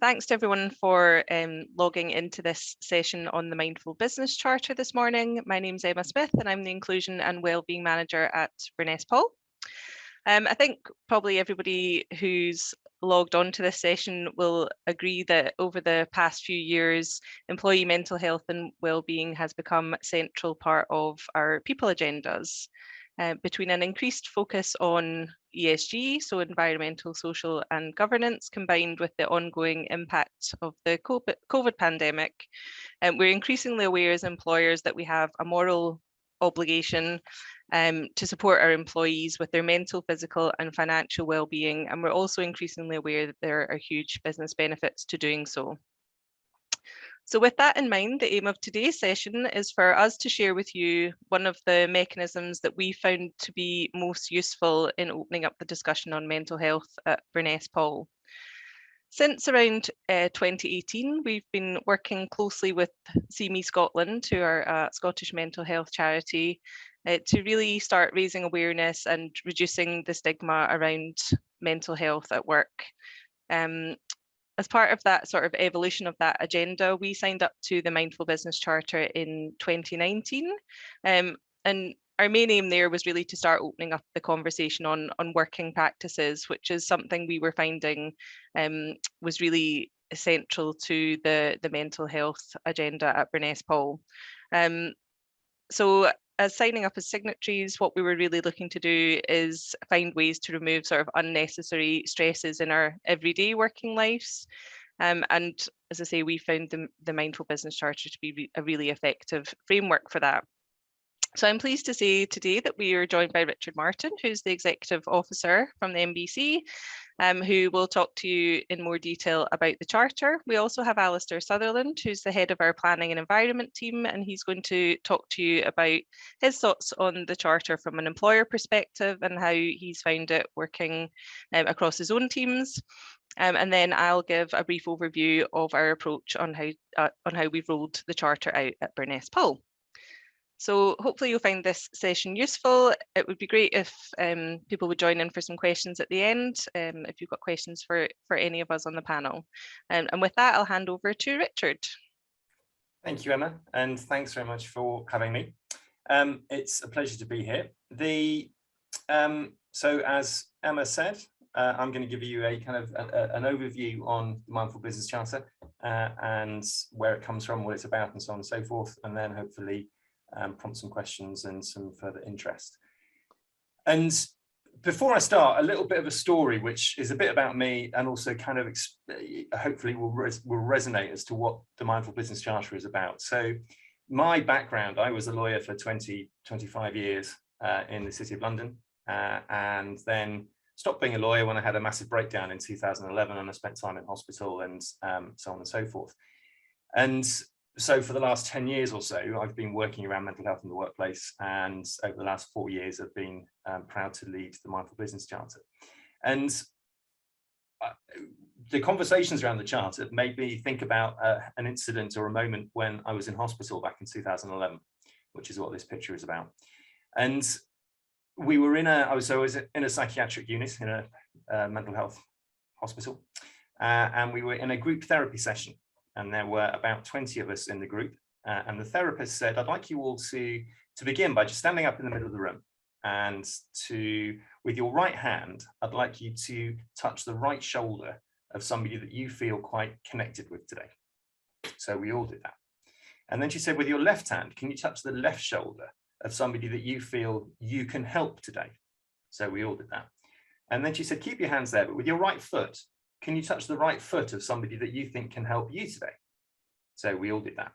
Thanks to everyone for logging into this session on the Mindful Business Charter this morning. My name's Emma Smith and I'm the Inclusion and Wellbeing Manager at Burness Paul. I think probably everybody who's logged on to this session will agree that over the past few years, employee mental health and wellbeing has become a central part of our people agendas. Between an increased focus on ESG, so environmental, social and governance, combined with the ongoing impact of the COVID pandemic, we're increasingly aware as employers that we have a moral obligation to support our employees with their mental, physical and financial well-being, and we're also increasingly aware that there are huge business benefits to doing so. So with that in mind, the aim of today's session is for us to share with you one of the mechanisms that we found to be most useful in opening up the discussion on mental health at Burness Paul. Since around 2018, we've been working closely with See Me Scotland, who are a Scottish mental health charity, to really start raising awareness and reducing the stigma around mental health at work. As part of that sort of evolution of that agenda, we signed up to the Mindful Business Charter in 2019. And our main aim there was really to start opening up the conversation on working practices, which is something we were finding was really essential to the mental health agenda at Burness Paul. So as signing up as signatories, what we were really looking to do is find ways to remove sort of unnecessary stresses in our everyday working lives. And as I say, we found the Mindful Business Charter to be a really effective framework for that. So I'm pleased to say today that we are joined by Richard Martin, who's the Executive Officer from the MBC, who will talk to you in more detail about the Charter. We also have Alistair Sutherland, who's the head of our Planning and Environment team, and he's going to talk to you about his thoughts on the Charter from an employer perspective and how he's found it working across his own teams. And then I'll give a brief overview of our approach on how we've rolled the Charter out at Burness Paul. So hopefully you'll find this session useful. It would be great if people would join in for some questions at the end, if you've got questions for any of us on the panel. And with that, I'll hand over to Richard. Thank you, Emma, and thanks very much for having me. It's a pleasure to be here. So as Emma said, I'm going to give you a kind of an overview on the Mindful Business Charter and where it comes from, what it's about, and so on and so forth, and then hopefully prompt some questions and some further interest. And before I start, a little bit of a story, which is a bit about me and also kind of hopefully will resonate as to what the Mindful Business Charter is about. So my background, I was a lawyer for 25 years in the City of London, and then stopped being a lawyer when I had a massive breakdown in 2011, and I spent time in hospital and so on and so forth. And so for the last 10 years or so, I've been working around mental health in the workplace, and over the last 4 years, I've been proud to lead the Mindful Business Charter. And the conversations around the Charter made me think about an incident or a moment when I was in hospital back in 2011, which is what this picture is about. And we were I was in a psychiatric unit in a mental health hospital, and we were in a group therapy session. And there were about 20 of us in the group. And the therapist said, I'd like you all to begin by just standing up in the middle of the room, and with your right hand, I'd like you to touch the right shoulder of somebody that you feel quite connected with today. So we all did that. And then she said, with your left hand, can you touch the left shoulder of somebody that you feel you can help today? So we all did that. And then she said, keep your hands there, but with your right foot, can you touch the right foot of somebody that you think can help you today? So we all did that.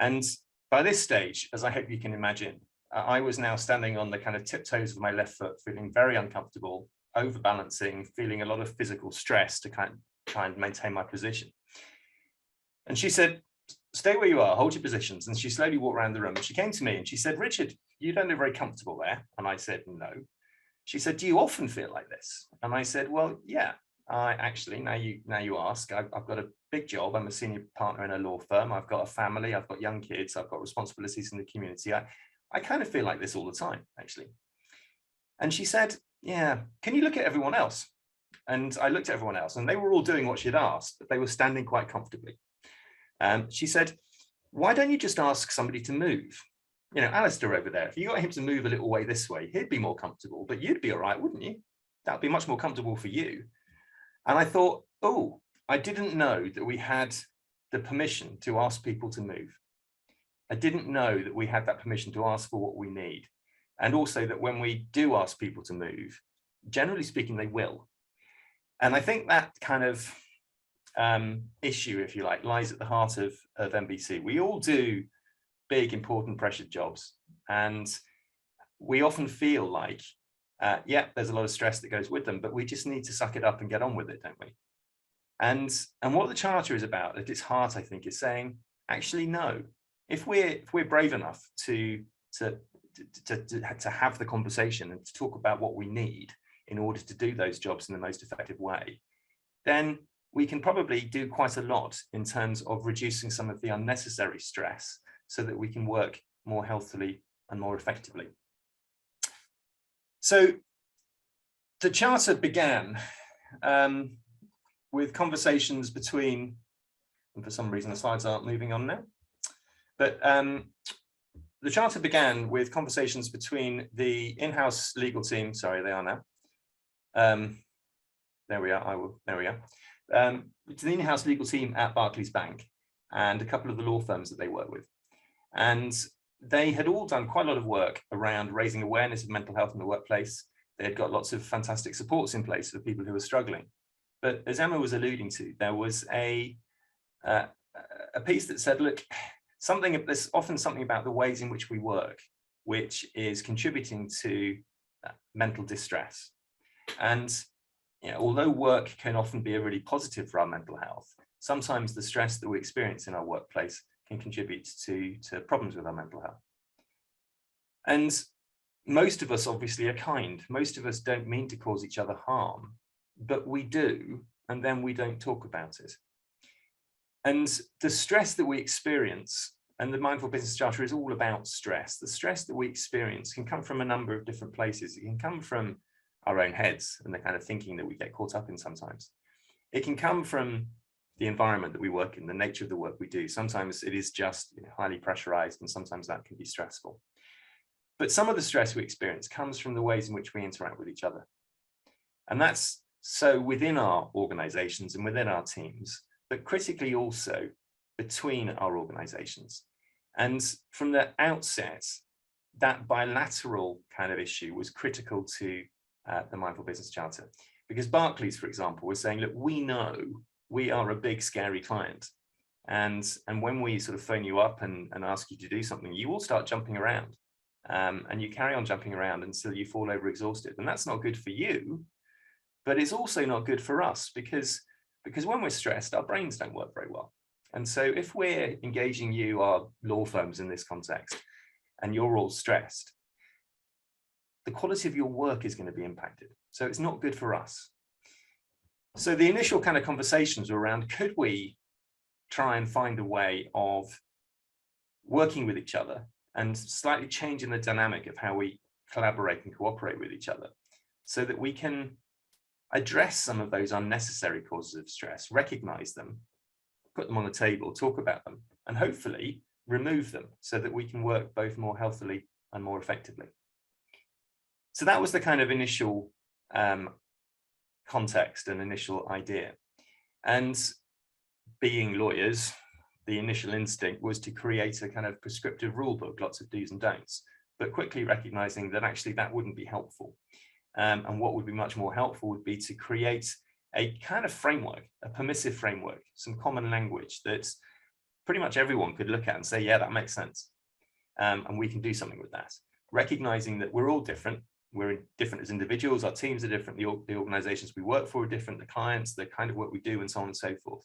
And by this stage, as I hope you can imagine, I was now standing on the kind of tiptoes of my left foot, feeling very uncomfortable, overbalancing, feeling a lot of physical stress to kind of try and maintain my position. And she said, stay where you are, hold your positions. And she slowly walked around the room, and she came to me and she said, Richard, you don't look very comfortable there. And I said, no. She said, do you often feel like this? And I said, well, yeah. I actually, now you ask, I've got a big job. I'm a senior partner in a law firm. I've got a family. I've got young kids. I've got responsibilities in the community. I kind of feel like this all the time, actually. And she said, yeah, can you look at everyone else? And I looked at everyone else and they were all doing what she'd asked, but they were standing quite comfortably. She said, why don't you just ask somebody to move? You know, Alistair over there, if you got him to move a little way this way, he'd be more comfortable, but you'd be all right, wouldn't you? That'd be much more comfortable for you. And I thought, oh, I didn't know that we had the permission to ask people to move. I didn't know that we had that permission to ask for what we need. And also that when we do ask people to move, generally speaking, they will. And I think that kind of issue, if you like, lies at the heart of MBC. We all do big, important, pressured jobs. And we often feel like, yeah, there's a lot of stress that goes with them, but we just need to suck it up and get on with it, don't we? And what the Charter is about at its heart, I think, is saying, actually, no. If we're brave enough to have the conversation and to talk about what we need in order to do those jobs in the most effective way, then we can probably do quite a lot in terms of reducing some of the unnecessary stress so that we can work more healthily and more effectively. So the Charter began with conversations between, and for some reason the slides aren't moving on now, but the Charter began with conversations between the in-house legal team, sorry, they are now. There we are, there we are. To the in-house legal team at Barclays Bank and a couple of the law firms that they work with. And they had all done quite a lot of work around raising awareness of mental health in the workplace. They had got lots of fantastic supports in place for people who were struggling. But as Emma was alluding to, there was a piece that said, look, there's often something about the ways in which we work, which is contributing to mental distress. And although work can often be a really positive for our mental health, sometimes the stress that we experience in our workplace can contribute to problems with our mental health. And most of us obviously are kind. Most of us don't mean to cause each other harm, but we do, and then we don't talk about it. And the stress that we experience, and the Mindful Business Charter is all about stress, the stress that we experience can come from a number of different places. It can come from our own heads and the kind of thinking that we get caught up in sometimes. It can come from the environment that we work in, the nature of the work we do. Sometimes it is just highly pressurized, and sometimes that can be stressful. But some of the stress we experience comes from the ways in which we interact with each other. And that's so within our organizations and within our teams, but critically also between our organizations. And from the outset, that bilateral kind of issue was critical to the Mindful Business Charter. Because Barclays, for example, was saying, look, we know we are a big, scary client. And when we sort of phone you up and ask you to do something, you will start jumping around. And you carry on jumping around until you fall over exhausted. And that's not good for you, but it's also not good for us because when we're stressed, our brains don't work very well. And so if we're engaging you, our law firms in this context, and you're all stressed, the quality of your work is going to be impacted. So it's not good for us. So the initial kind of conversations were around, could we try and find a way of working with each other and slightly changing the dynamic of how we collaborate and cooperate with each other so that we can address some of those unnecessary causes of stress, recognize them, put them on the table, talk about them, and hopefully remove them so that we can work both more healthily and more effectively. So that was the kind of initial context and initial idea. And being lawyers, the initial instinct was to create a kind of prescriptive rule book, lots of do's and don'ts, but quickly recognizing that actually that wouldn't be helpful. And what would be much more helpful would be to create a kind of framework, a permissive framework, some common language that pretty much everyone could look at and say, yeah, that makes sense. And we can do something with that. Recognizing that we're all different. We're different as individuals, our teams are different, the organizations we work for are different, the clients, the kind of work we do, and so on and so forth.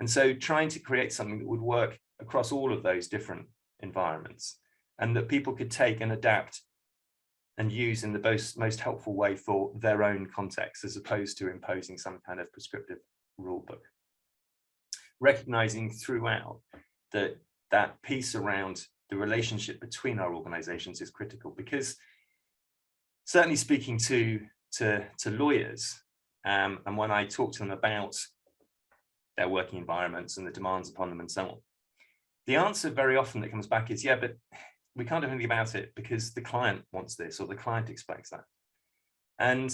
And so trying to create something that would work across all of those different environments and that people could take and adapt and use in the most helpful way for their own context, as opposed to imposing some kind of prescriptive rule book. Recognizing throughout that that piece around the relationship between our organizations is critical, because certainly speaking to lawyers, And when I talk to them about their working environments and the demands upon them and so on, the answer very often that comes back is, yeah, but we can't do anything about it because the client wants this or the client expects that. And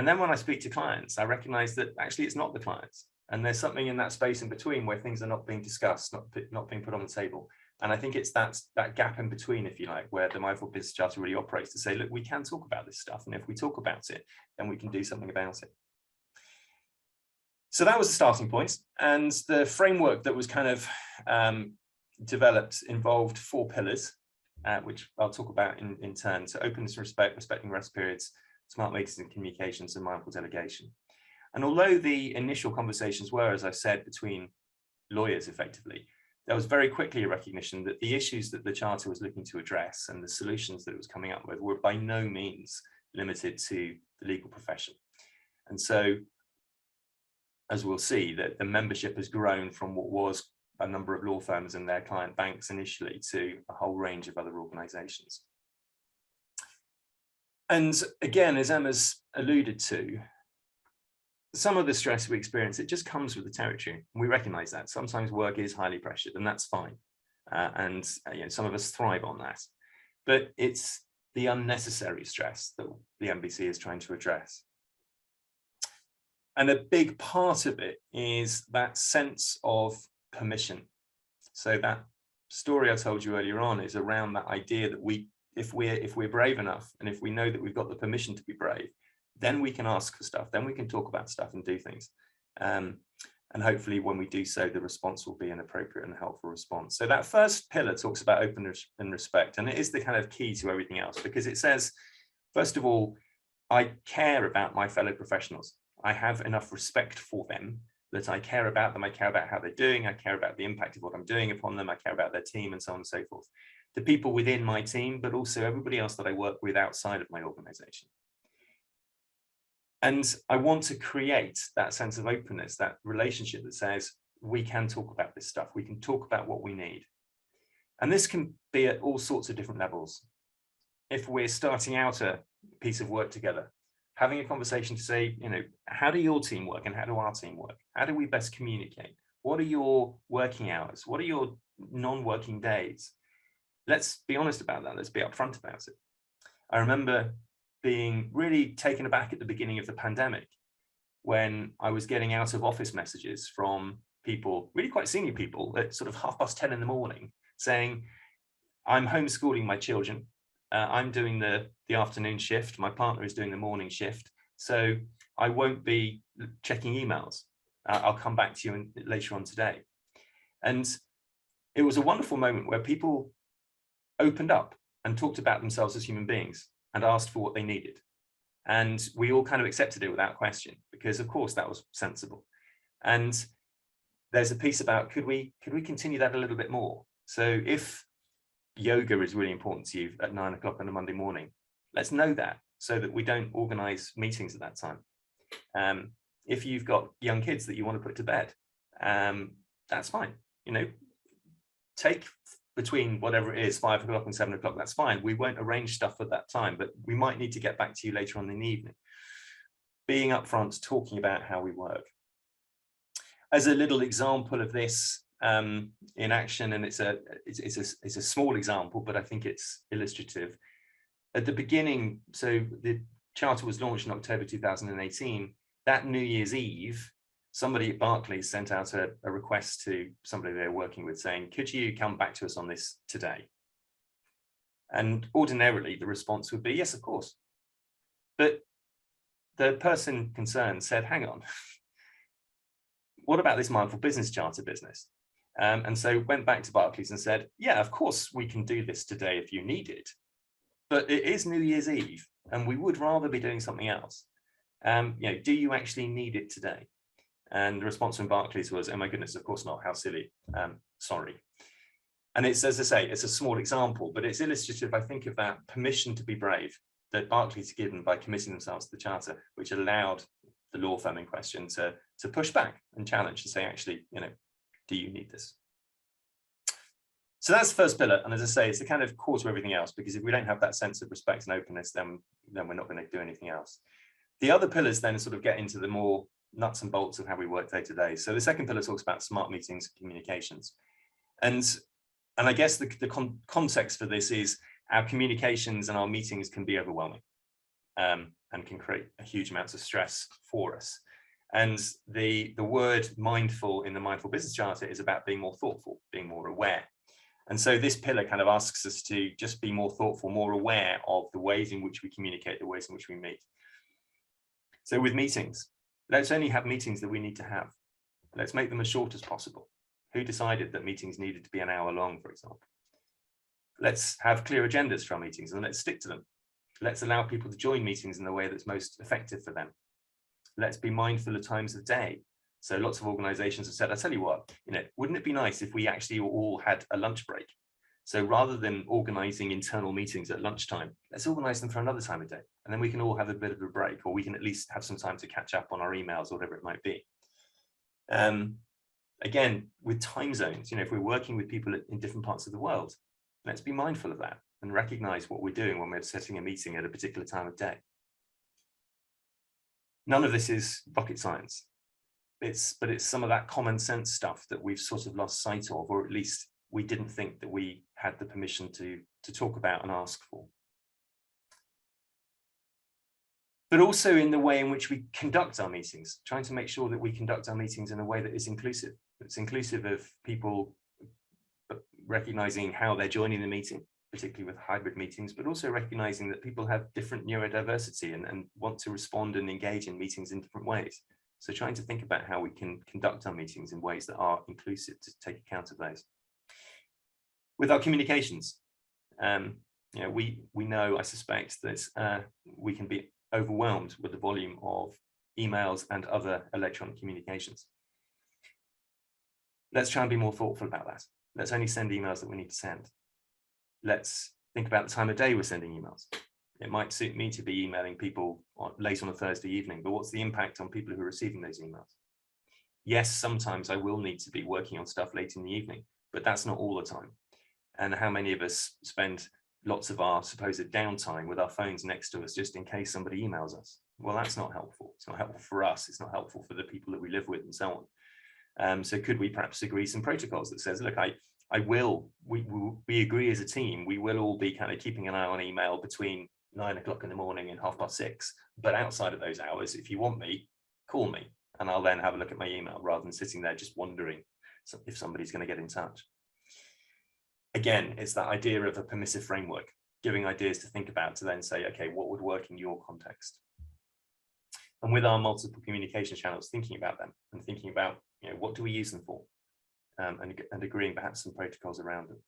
then when I speak to clients, I recognize that actually it's not the clients. And there's something in that space in between where things are not being discussed, not being put on the table. And I think it's that gap in between, if you like, where the Mindful Business Charter really operates to say, look, we can talk about this stuff. And if we talk about it, then we can do something about it. So that was the starting point. And the framework that was kind of developed involved 4 pillars, which I'll talk about in turn. So openness and respect, respecting rest periods, smart meetings and communications, and mindful delegation. And although the initial conversations were, as I said, between lawyers effectively, there was very quickly a recognition that the issues that the Charter was looking to address and the solutions that it was coming up with were by no means limited to the legal profession. And so, as we'll see, that the membership has grown from what was a number of law firms and their client banks initially to a whole range of other organizations. And again, as Emma's alluded to, some of the stress we experience, it just comes with the territory. We recognize that. Sometimes work is highly pressured, and that's fine. And some of us thrive on that. But it's the unnecessary stress that the MBC is trying to address. And a big part of it is that sense of permission. So that story I told you earlier on is around that idea that if we're brave enough, and if we know that we've got the permission to be brave, then we can ask for stuff, then we can talk about stuff and do things. And hopefully when we do so, the response will be an appropriate and helpful response. So that first pillar talks about openness and respect, and it is the kind of key to everything else, because it says, first of all, I care about my fellow professionals. I have enough respect for them that I care about them. I care about how they're doing. I care about the impact of what I'm doing upon them. I care about their team and so on and so forth. The people within my team, but also everybody else that I work with outside of my organization. And I want to create that sense of openness, that relationship that says, we can talk about this stuff. We can talk about what we need. And this can be at all sorts of different levels. If we're starting out a piece of work together, having a conversation to say, how do your team work and how do our team work? How do we best communicate? What are your working hours? What are your non-working days? Let's be honest about that. Let's be upfront about it. I remember being really taken aback at the beginning of the pandemic when I was getting out of office messages from people, really quite senior people, at sort of 10:30 in the morning, saying, I'm homeschooling my children. I'm doing the afternoon shift. My partner is doing the morning shift. So I won't be checking emails. I'll come back to you later on today. And it was a wonderful moment where people opened up and talked about themselves as human beings and asked for what they needed. And we all kind of accepted it without question, because of course that was sensible. And there's a piece about, could we continue that a little bit more? So if yoga is really important to you at 9 o'clock on a Monday morning, let's know that so that we don't organize meetings at that time. If you've got young kids that you want to put to bed, that's fine. Take between whatever it is, 5 o'clock and 7 o'clock, that's fine. We won't arrange stuff at that time, but we might need to get back to you later on in the evening. Being upfront, talking about how we work. As a little example of this in action, and it's a small example, but I think it's illustrative. At the beginning, so the Charter was launched in October 2018, that New Year's Eve, somebody at Barclays sent out a request to somebody they're working with saying, could you come back to us on this today? And ordinarily the response would be, yes, of course. But the person concerned said, hang on, what about this Mindful Business Charter business? And so went back to Barclays and said, yeah, of course we can do this today if you need it. But it is New Year's Eve and we would rather be doing something else. Do you actually need it today? And the response from Barclays was, oh my goodness, of course not, how silly, sorry. And it's, as I say, it's a small example, but it's illustrative, I think, of that permission to be brave that Barclays given by committing themselves to the Charter, which allowed the law firm in question to push back and challenge and say, actually, do you need this? So that's the first pillar. And as I say, it's the kind of core to everything else, because if we don't have that sense of respect and openness, then we're not going to do anything else. The other pillars then sort of get into the more nuts and bolts of how we work day to day. So the second pillar talks about smart meetings and communications. And I guess the context for this is our communications and our meetings can be overwhelming and can create a huge amounts of stress for us. And the word mindful in the Mindful Business Charter is about being more thoughtful, being more aware. And so this pillar kind of asks us to just be more thoughtful, more aware of the ways in which we communicate, the ways in which we meet. So with meetings, let's only have meetings that we need to have. Let's make them as short as possible. Who decided that meetings needed to be an hour long, for example? Let's have clear agendas for our meetings and let's stick to them. Let's allow people to join meetings in the way that's most effective for them. Let's be mindful of times of day. So lots of organizations have said, I tell you what, wouldn't it be nice if we actually all had a lunch break? So rather than organizing internal meetings at lunchtime, let's organize them for another time of day. And then we can all have a bit of a break, or we can at least have some time to catch up on our emails, or whatever it might be. Again, with time zones, if we're working with people in different parts of the world, let's be mindful of that and recognize what we're doing when we're setting a meeting at a particular time of day. None of this is rocket science. But it's some of that common sense stuff that we've sort of lost sight of, or at least we didn't think that we had the permission to talk about and ask for. But also in the way in which we conduct our meetings, trying to make sure that we conduct our meetings in a way that is inclusive. It's inclusive of people recognizing how they're joining the meeting, particularly with hybrid meetings, but also recognizing that people have different neurodiversity and want to respond and engage in meetings in different ways. So trying to think about how we can conduct our meetings in ways that are inclusive to take account of those. With our communications, we know, I suspect, that we can be overwhelmed with the volume of emails and other electronic communications. Let's try and be more thoughtful about that. Let's only send emails that we need to send. Let's think about the time of day we're sending emails. It might suit me to be emailing people late on a Thursday evening, but what's the impact on people who are receiving those emails? Yes, sometimes I will need to be working on stuff late in the evening, but that's not all the time. And how many of us spend lots of our supposed downtime with our phones next to us just in case somebody emails us? Well, that's not helpful. It's not helpful for us. It's not helpful for the people that we live with and so on. So could we perhaps agree some protocols that says, look, we agree as a team, we will all be kind of keeping an eye on email between 9 o'clock in the morning and 6:30, but outside of those hours, if you want me, call me, and I'll then have a look at my email rather than sitting there just wondering if somebody's going to get in touch. Again, it's that idea of a permissive framework, giving ideas to think about to then say, okay, what would work in your context? And with our multiple communication channels, thinking about them and thinking about, what do we use them for? And agreeing perhaps some protocols around them.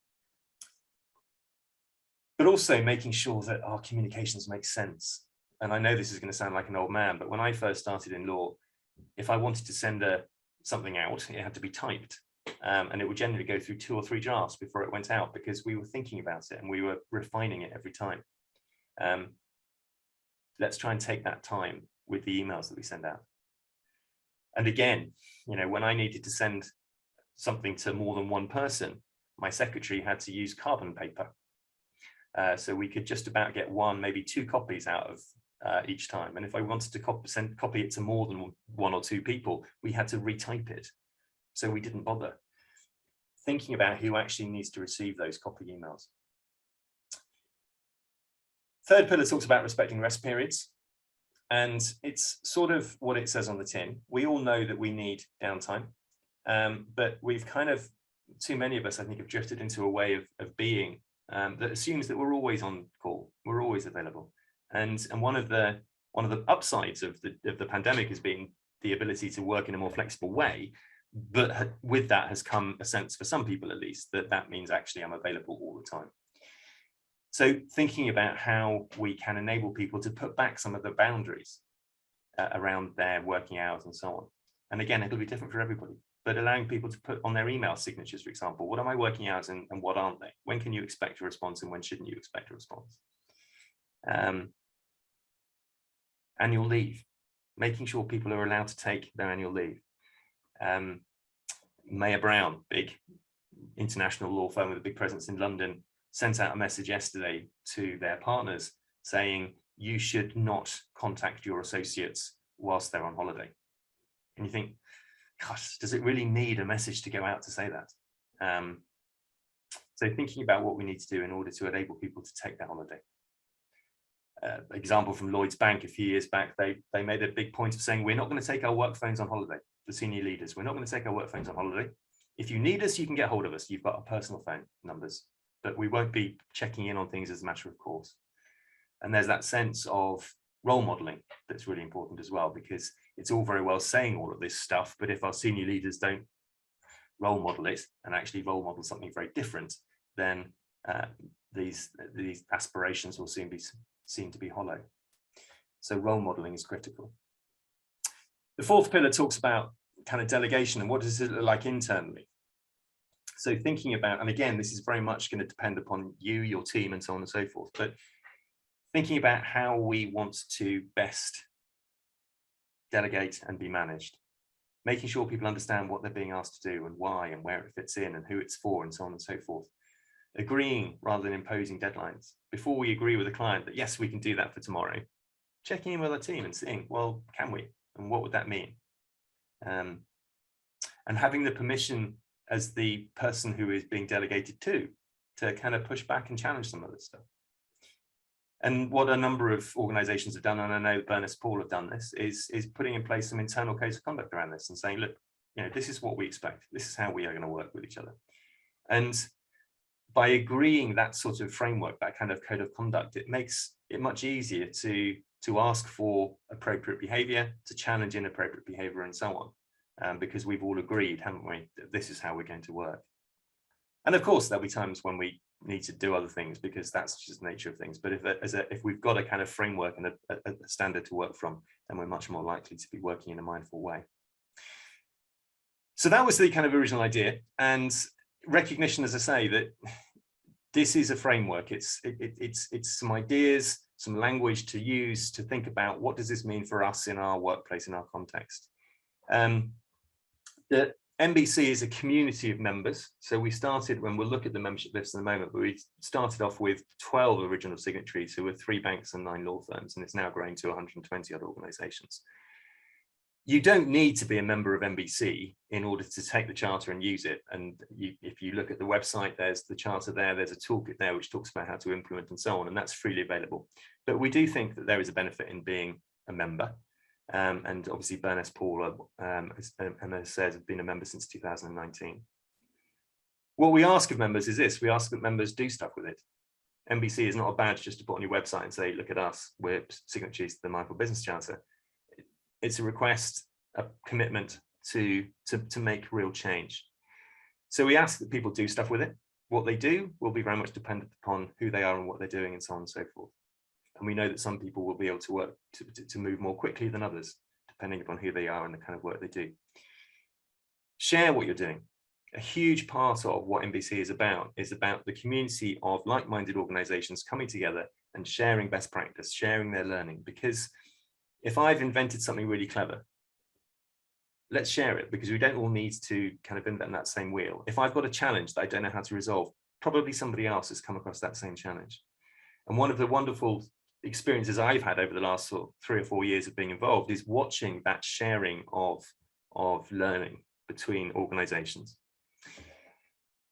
But also making sure that our communications make sense. And I know this is going to sound like an old man, but when I first started in law, if I wanted to send something out, it had to be typed. And it would generally go through 2 or 3 drafts before it went out, because we were thinking about it and we were refining it every time. Let's try and take that time with the emails that we send out. And again, when I needed to send something to more than one person, my secretary had to use carbon paper. So we could just about get 1, maybe 2 copies out of each time. And if I wanted to copy it to more than 1 or 2 people, we had to retype it. So we didn't bother. Thinking about who actually needs to receive those copy emails. Third pillar talks about respecting rest periods. And it's sort of what it says on the tin. We all know that we need downtime, but we've kind of, too many of us, I think, have drifted into a way of being that assumes that we're always on call, we're always available. And one of the upsides of the pandemic has been the ability to work in a more flexible way. But with that has come a sense, for some people at least, that means actually I'm available all the time. So thinking about how we can enable people to put back some of the boundaries around their working hours and so on. And again, it'll be different for everybody, but allowing people to put on their email signatures, for example, what are my working hours and what aren't they? When can you expect a response and when shouldn't you expect a response? Annual leave, making sure people are allowed to take their annual leave. Mayor Brown, big international law firm with a big presence in London, sent out a message yesterday to their partners saying, you should not contact your associates whilst they're on holiday. And you think, gosh, does it really need a message to go out to say that? So thinking about what we need to do in order to enable people to take that holiday. Example from Lloyds Bank a few years back, they made a big point of saying, we're not going to take our work phones on holiday. The senior leaders, we're not going to take our work phones on holiday. If you need us, you can get hold of us. You've got our personal phone numbers, but we won't be checking in on things as a matter of course. And there's that sense of role modeling that's really important as well, because it's all very well saying all of this stuff, but if our senior leaders don't role model it and actually role model something very different, then these aspirations will soon be seen to be hollow. So role modeling is critical. The fourth pillar talks about kind of delegation and what does it look like internally. So thinking about, and again, this is very much going to depend upon you, your team, and so on and so forth, but thinking about how we want to best delegate and be managed, making sure people understand what they're being asked to do and why and where it fits in and who it's for and so on and so forth. Agreeing rather than imposing deadlines. Before we agree with a client that yes, we can do that for tomorrow, checking in with our team and seeing, well, can we? And what would that mean? And having the permission as the person who is being delegated to kind of push back and challenge some of this stuff. And what a number of organizations have done, and I know Burness Paul have done this, is putting in place some internal codes of conduct around this and saying, look, this is what we expect. This is how we are going to work with each other. And by agreeing that sort of framework, that kind of code of conduct, it makes it much easier to ask for appropriate behavior, to challenge inappropriate behavior and so on, because we've all agreed, haven't we, that this is how we're going to work. And of course, there'll be times when we need to do other things because that's just the nature of things. But if we've got a kind of framework and a standard to work from, then we're much more likely to be working in a mindful way. So that was the kind of original idea, and recognition, as I say, that this is a framework. It's some ideas, some language to use to think about what does this mean for us in our workplace, in our context. The MBC is a community of members. So we started, when we'll look at the membership list in a moment, but we started off with 12 original signatories who were 3 banks and 9 law firms, and it's now growing to 120 other organizations. You don't need to be a member of MBC in order to take the charter and use it. And if you look at the website, there's the charter there, there's a toolkit there which talks about how to implement and so on, and that's freely available. But we do think that there is a benefit in being a member. And obviously Burness Paul, as Emma says, have been a member since 2019. What we ask of members is this: we ask that members do stuff with it. MBC is not a badge just to put on your website and say, look at us, we're signatories to the Mindful Business Charter. It's a request, a commitment to make real change. So we ask that people do stuff with it. What they do will be very much dependent upon who they are and what they're doing and so on and so forth. And we know that some people will be able to work to move more quickly than others, depending upon who they are and the kind of work they do. Share what you're doing. A huge part of what MBC is about the community of like-minded organizations coming together and sharing best practice, sharing their learning. Because if I've invented something really clever, let's share it, because we don't all need to kind of invent that same wheel. If I've got a challenge that I don't know how to resolve, probably somebody else has come across that same challenge. And one of the wonderful experiences I've had over the last sort of 3 or 4 years of being involved is watching that sharing of learning between organizations.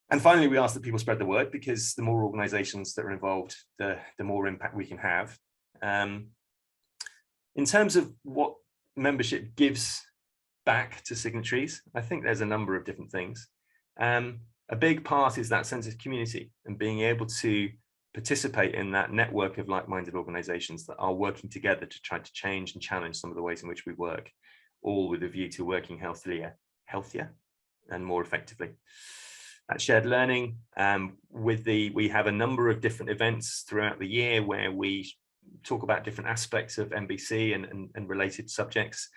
And finally, we ask that people spread the word, because the more organizations that are involved, the more impact we can have. In terms of what membership gives back to signatories, I think there's a number of different things. A big part is that sense of community and being able to participate in that network of like-minded organizations that are working together to try to change and challenge some of the ways in which we work, all with a view to working healthier and more effectively. That shared learning, we have a number of different events throughout the year where we talk about different aspects of MBC and related subjects,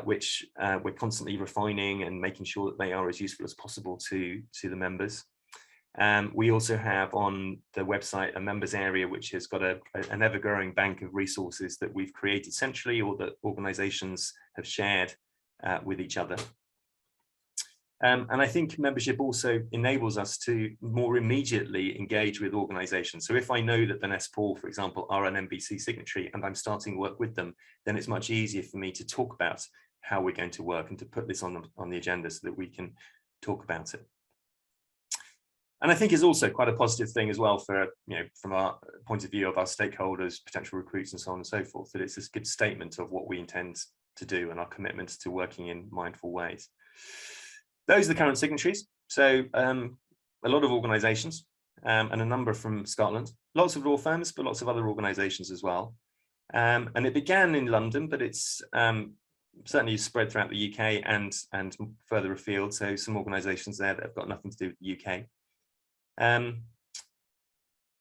which we're constantly refining and making sure that they are as useful as possible to the members. We also have on the website a members area which has got an ever-growing bank of resources that we've created centrally or that organizations have shared with each other. And I think membership also enables us to more immediately engage with organizations. So if I know that Vanessa Paul, for example, are an MBC signatory and I'm starting work with them, then it's much easier for me to talk about how we're going to work and to put this on the agenda so that we can talk about it. And I think it's also quite a positive thing as well for, from our point of view of our stakeholders, potential recruits and so on and so forth, that it's a good statement of what we intend to do and our commitment to working in mindful ways. Those are the current signatories. So a lot of organizations and a number from Scotland, lots of law firms, but lots of other organizations as well. And it began in London, but it's certainly spread throughout the UK and further afield. So some organizations there that have got nothing to do with the UK. And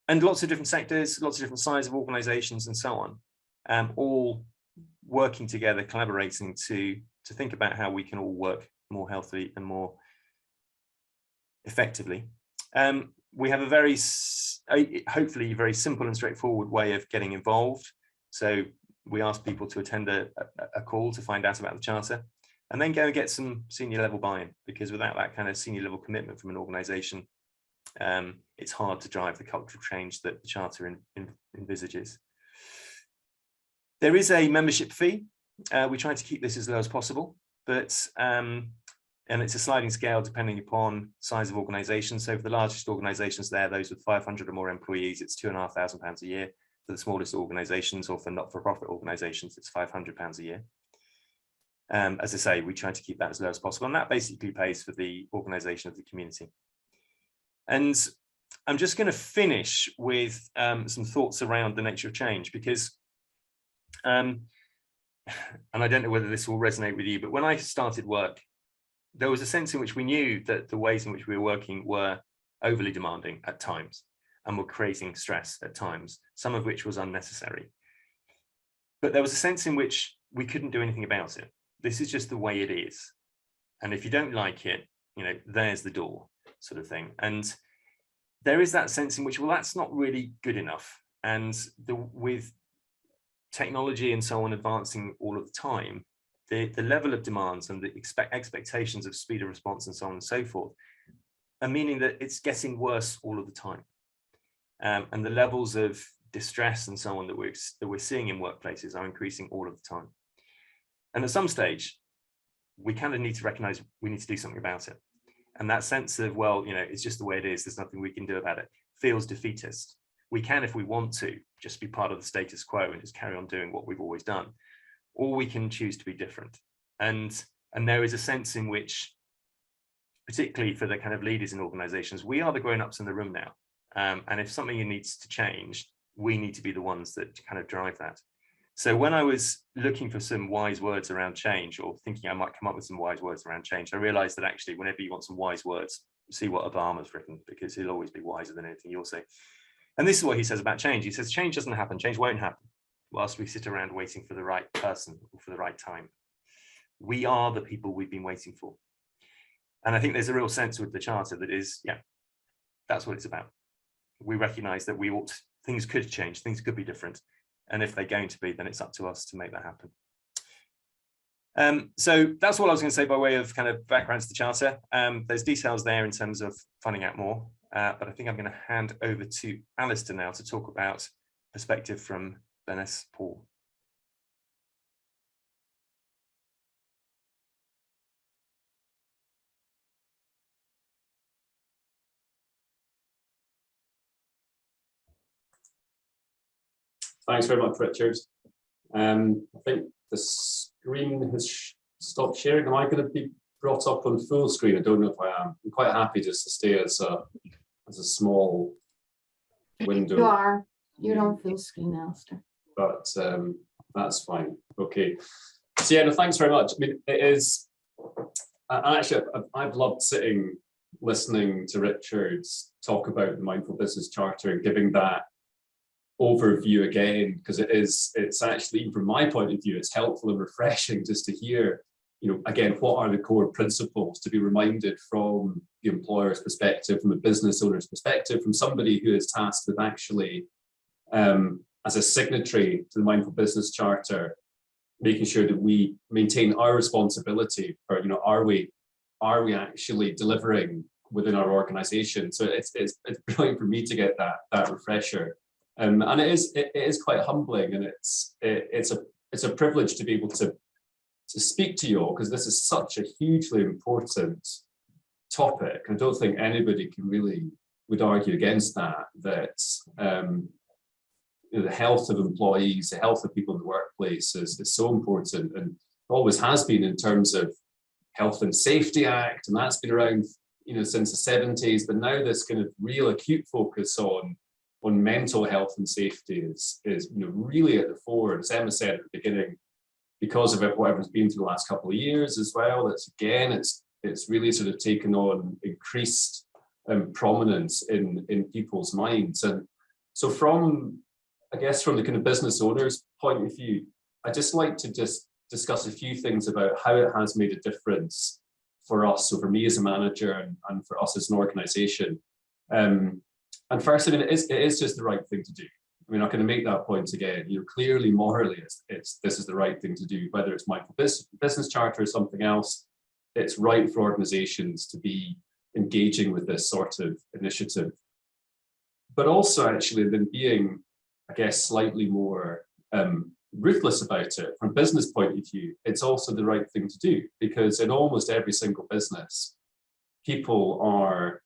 lots of different sectors, lots of different sizes of organizations and so on, all working together, collaborating to think about how we can all work more healthily and more effectively. We have a very, hopefully very simple and straightforward way of getting involved. So we ask people to attend a call to find out about the Charter and then go and get some senior level buy-in, because without that kind of senior level commitment from an organization, it's hard to drive the cultural change that the Charter envisages. There is a membership fee. We try to keep this as low as possible, but and it's a sliding scale depending upon size of organisation. So for the largest organisations there, those with 500 or more employees, it's £2,500 a year. For the smallest organisations or for not-for-profit organisations, it's £500 a year. As I say, we try to keep that as low as possible, and that basically pays for the organisation of the community. And I'm just going to finish with some thoughts around the nature of change, because and I don't know whether this will resonate with you, but when I started work, there was a sense in which we knew that the ways in which we were working were overly demanding at times and were creating stress at times, some of which was unnecessary. But there was a sense in which we couldn't do anything about it. This is just the way it is. And if you don't like it, there's the door, sort of thing. And there is that sense in which, well, that's not really good enough. And with technology and so on advancing all of the time, the level of demands and the expectations of speed of response and so on and so forth are meaning that it's getting worse all of the time. And the levels of distress and so on that we're seeing in workplaces are increasing all of the time. And at some stage, we kind of need to recognize we need to do something about it. And that sense of, well, it's just the way it is, there's nothing we can do about it, feels defeatist. We can, if we want to, just be part of the status quo and just carry on doing what we've always done. Or we can choose to be different. And there is a sense in which, particularly for the kind of leaders in organizations, we are the grown-ups in the room now. And if something needs to change, we need to be the ones that kind of drive that. So when I was looking for some wise words around change, or thinking I might come up with some wise words around change, I realized that actually whenever you want some wise words, see what Obama's written, because he'll always be wiser than anything you'll say. And this is what he says about change. He says, change doesn't happen, change won't happen, whilst we sit around waiting for the right person or for the right time. We are the people we've been waiting for. And I think there's a real sense with the Charter that is, yeah, that's what it's about. We recognize that things could change, things could be different. And if they're going to be, then it's up to us to make that happen. So that's all I was going to say by way of kind of background to the Charter. There's details there in terms of finding out more, but I think I'm going to hand over to Alistair now to talk about perspective from Vanessa Paul. Thanks very much, Richard. I think the screen has stopped sharing. Am I going to be brought up on full screen? I don't know if I am. I'm quite happy just to stay as a small window. You are. You're on full screen, Alistair. But that's fine. Okay. So yeah, no, thanks very much. I mean, it is. Actually, I've loved listening to Richard talk about the Mindful Business Charter and giving that overview again, because it's actually, even from my point of view, it's helpful and refreshing just to hear, again, what are the core principles, to be reminded from the employer's perspective, from a business owner's perspective, from somebody who is tasked with actually, as a signatory to the Mindful Business Charter, making sure that we maintain our responsibility for, are we are we actually delivering within our organization? So it's brilliant for me to get that refresher. And it is quite humbling, and it's a privilege to be able to speak to you all, because this is such a hugely important topic. I don't think anybody would argue against that the health of employees, the health of people in the workplace is so important, and always has been in terms of Health and Safety Act, and that's been around since the 70s. But now this kind of real acute focus on mental health and safety is really at the fore. As Emma said at the beginning, because of whatever's been through the last couple of years as well, it's really sort of taken on increased prominence in people's minds. And so from the kind of business owner's point of view, I'd just like to discuss a few things about how it has made a difference for us, so for me as a manager and for us as an organization. And first, it is just the right thing to do. I'm not going to make that point again. Clearly, morally, this is the right thing to do. Whether it's Mindful Business Charter or something else, it's right for organizations to be engaging with this sort of initiative. But also, actually, than being, I guess, slightly more ruthless about it from a business point of view, it's also the right thing to do, because in almost every single business, people are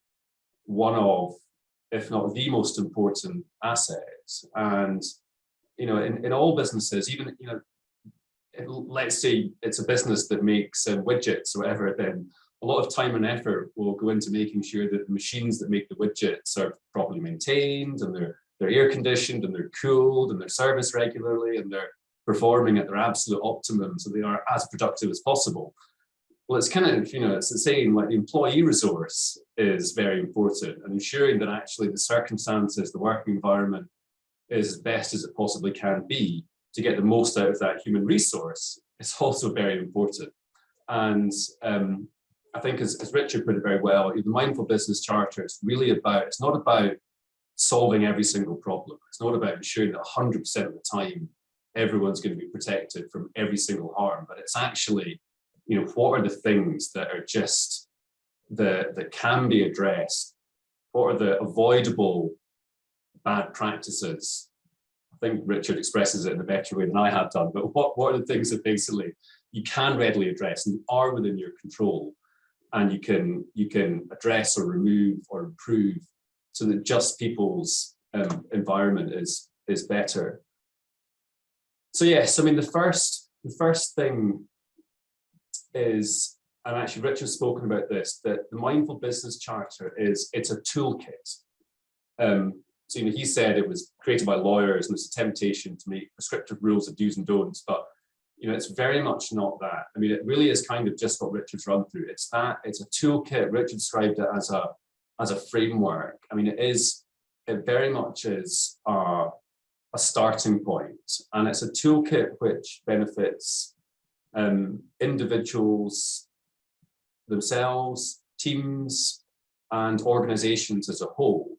one of, if not the most important assets. And in all businesses, even let's say it's a business that makes widgets or whatever, then a lot of time and effort will go into making sure that the machines that make the widgets are properly maintained, and they're air conditioned, and they're cooled, and they're serviced regularly, and they're performing at their absolute optimum, so they are as productive as possible. Well, it's kind of, it's the same, like the employee resource is very important, and ensuring that actually the circumstances, the working environment is as best as it possibly can be to get the most out of that human resource is also very important. And I think as Richard put it very well, the Mindful Business Charter is really it's not about solving every single problem. It's not about ensuring that 100% of the time everyone's going to be protected from every single harm, but it's actually, what are the things that are just that can be addressed? What are the avoidable bad practices? I think Richard expresses it in a better way than I have done, but what are the things that basically you can readily address and are within your control, and you can address or remove or improve so that just people's environment is better. So yes, the first thing is, and actually Richard's spoken about this, that the Mindful Business Charter it's a toolkit. So he said it was created by lawyers and it's a temptation to make prescriptive rules of do's and don'ts, but it's very much not that. It really is kind of just what Richard's run through. It's a toolkit. Richard described it as a framework. It very much is a starting point, and it's a toolkit which benefits individuals themselves, teams, and organizations as a whole.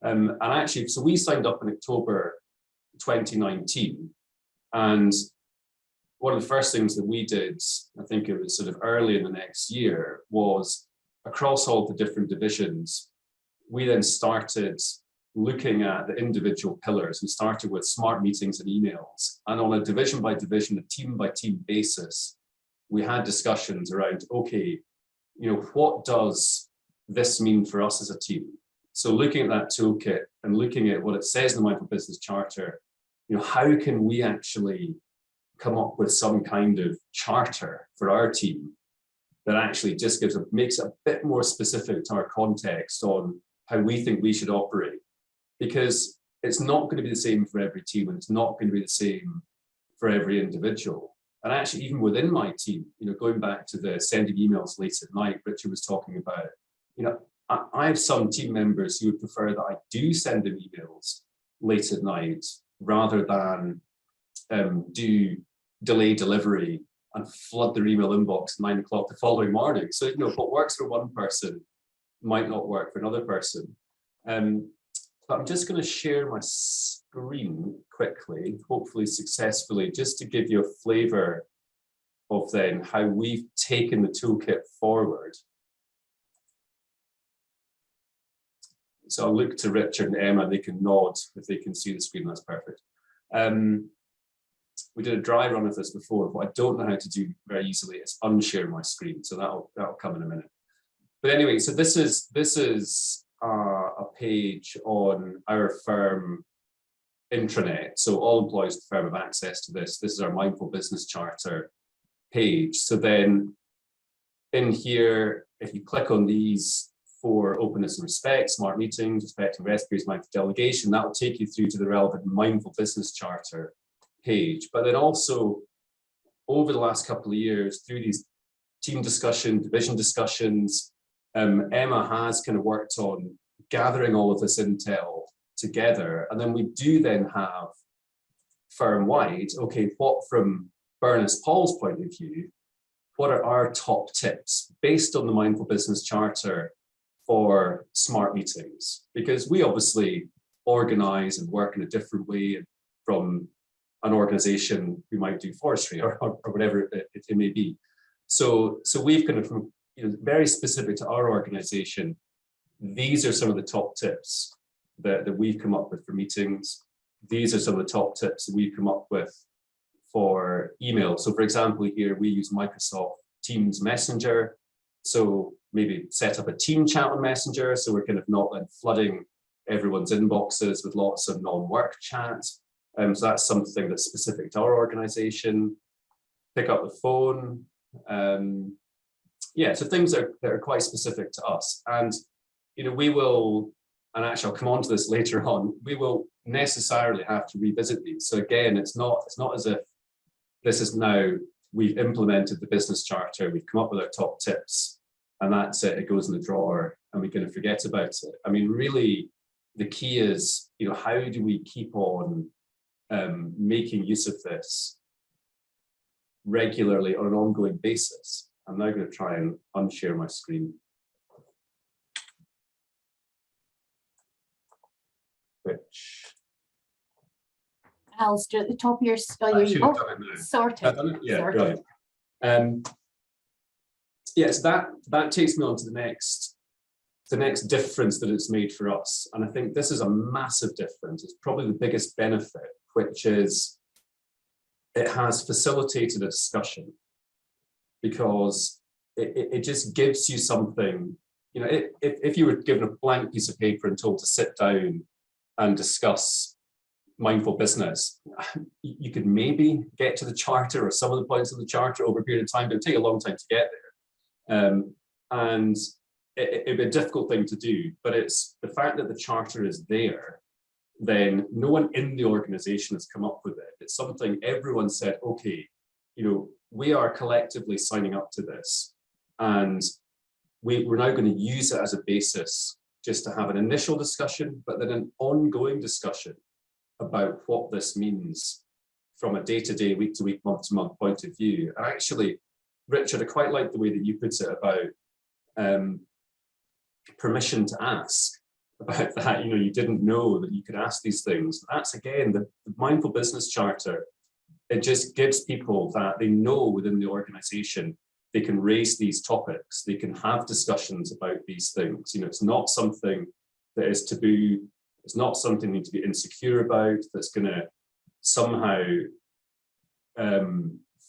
And actually, so we signed up in October 2019, and one of the first things that we did, I think it was sort of early in the next year, was across all the different divisions, we then started looking at the individual pillars. We started with smart meetings and emails, and on a division by division, a team by team basis, we had discussions around, okay, what does this mean for us as a team? So looking at that toolkit and looking at what it says in the Mindful Business Charter, how can we actually come up with some kind of charter for our team that actually just makes it a bit more specific to our context on how we think we should operate? Because it's not going to be the same for every team, and it's not going to be the same for every individual. And actually, even within my team, going back to the sending emails late at night, Richard was talking about, I have some team members who would prefer that I do send them emails late at night rather than do delay delivery and flood their email inbox at 9 o'clock the following morning. So, what works for one person might not work for another person. But I'm just going to share my screen quickly, hopefully successfully, just to give you a flavor of then how we've taken the toolkit forward. So I'll look to Richard and Emma, they can nod if they can see the screen, that's perfect. We did a dry run of this before. What I don't know how to do very easily is unshare my screen. So that'll come in a minute. But anyway, so this is a page on our firm intranet. So all employees of the firm have access to this. This is our Mindful Business Charter page. So then in here, if you click on these for openness and respect, smart meetings, respecting rest periods, mindful delegation, that will take you through to the relevant Mindful Business Charter page. But then also over the last couple of years, through these team discussion, division discussions, Emma has kind of worked on gathering all of this intel together. And then we do then have firm-wide, okay, what from Bernice Paul's point of view, what are our top tips based on the Mindful Business Charter for smart meetings? Because we obviously organize and work in a different way from an organization who might do forestry or whatever it may be. So we've kind of, very specific to our organization, these are some of the top tips that we've come up with for meetings. These are some of the top tips that we've come up with for email. So for example, here we use Microsoft Teams Messenger. So maybe set up a team chat on Messenger. So we're kind of not then flooding everyone's inboxes with lots of non-work chats. So that's something that's specific to our organization. Pick up the phone. Yeah, so things that are quite specific to us. And, we will, and actually I'll come on to this later on, we will necessarily have to revisit these. So again, it's not as if this is now, we've implemented the business charter, we've come up with our top tips, and that's it, it goes in the drawer and we're going to forget about it. I mean, really, the key is, how do we keep on making use of this regularly on an ongoing basis? I'm now going to try and unshare my screen. Which Alistair, at the top of your I should have done it now. Sorted. I've done it? Yeah, sorted. Brilliant. Yes, that takes me on to the next difference that it's made for us. And I think this is a massive difference. It's probably the biggest benefit, which is it has facilitated a discussion, because it just gives you something, if you were given a blank piece of paper and told to sit down and discuss mindful business, you could maybe get to the charter or some of the points of the charter over a period of time, but it would take a long time to get there. And it'd be a difficult thing to do, but it's the fact that the charter is there, then no one in the organization has come up with it. It's something everyone said, okay, we are collectively signing up to this, and we're now going to use it as a basis just to have an initial discussion, but then an ongoing discussion about what this means from a day-to-day, week-to-week, month-to-month point of view. And actually, Richard, I quite like the way that you put it about permission to ask about that. You didn't know that you could ask these things. That's, again, the Mindful Business Charter. It just gives people that they know within the organization they can raise these topics, they can have discussions about these things. It's not something that is taboo, it's not something they need to be insecure about, that's going to somehow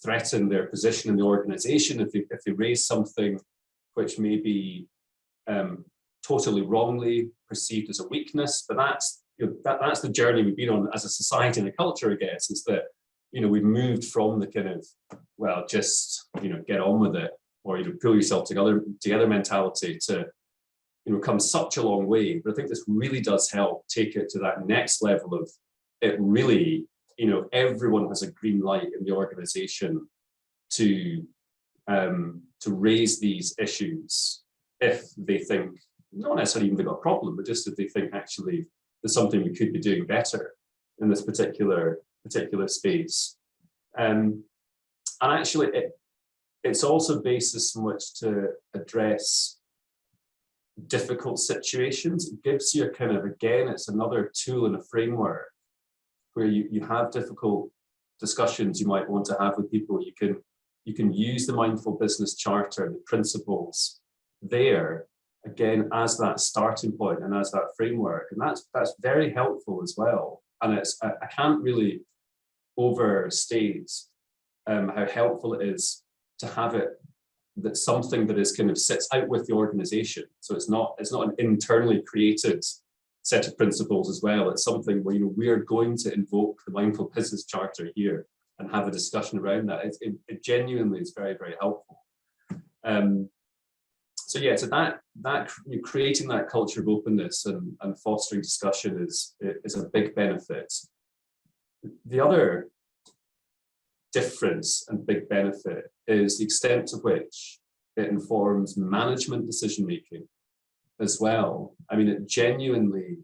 threaten their position in the organization if they raise something which may be totally wrongly perceived as a weakness. But that's the journey we've been on as a society and a culture, I guess, is that we've moved from the kind of, well, just, get on with it, or, pull yourself together mentality to, come such a long way. But I think this really does help take it to that next level of it really, everyone has a green light in the organization to raise these issues if they think, not necessarily even they've got a problem, but just if they think actually there's something we could be doing better in this particular space. And actually it's also a basis from which to address difficult situations. It gives you a kind of, again, it's another tool and a framework where you have difficult discussions you might want to have with people. You can use the Mindful Business Charter, the principles there, again, as that starting point and as that framework. And that's very helpful as well. And I can't really overstate how helpful it is to have it, that something that is kind of sits out with the organization. So it's not an internally created set of principles as well. It's something where, we are going to invoke the Mindful Business Charter here and have a discussion around that. It genuinely is very, very helpful. So yeah, so that creating that culture of openness and fostering discussion is a big benefit. The other difference and big benefit is the extent to which it informs management decision making as well. I mean, it genuinely,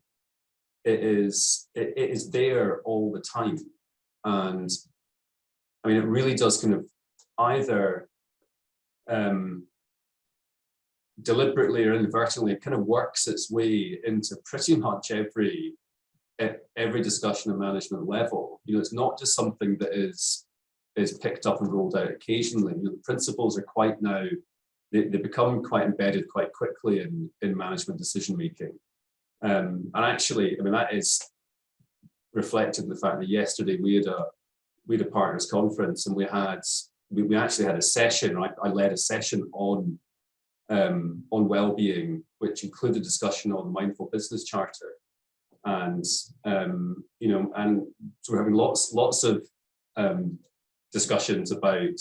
it is there all the time. And I mean, it really does kind of either deliberately or inadvertently, it kind of works its way into pretty much every discussion at management level. It's not just something that is picked up and rolled out occasionally. The principles are quite now, they become quite embedded quite quickly in management decision making. And actually, I mean, that is reflected in the fact that yesterday we had a partners conference, and we actually had a session. I led a session on wellbeing, which included discussion on the Mindful Business Charter, and and so we're having lots of discussions about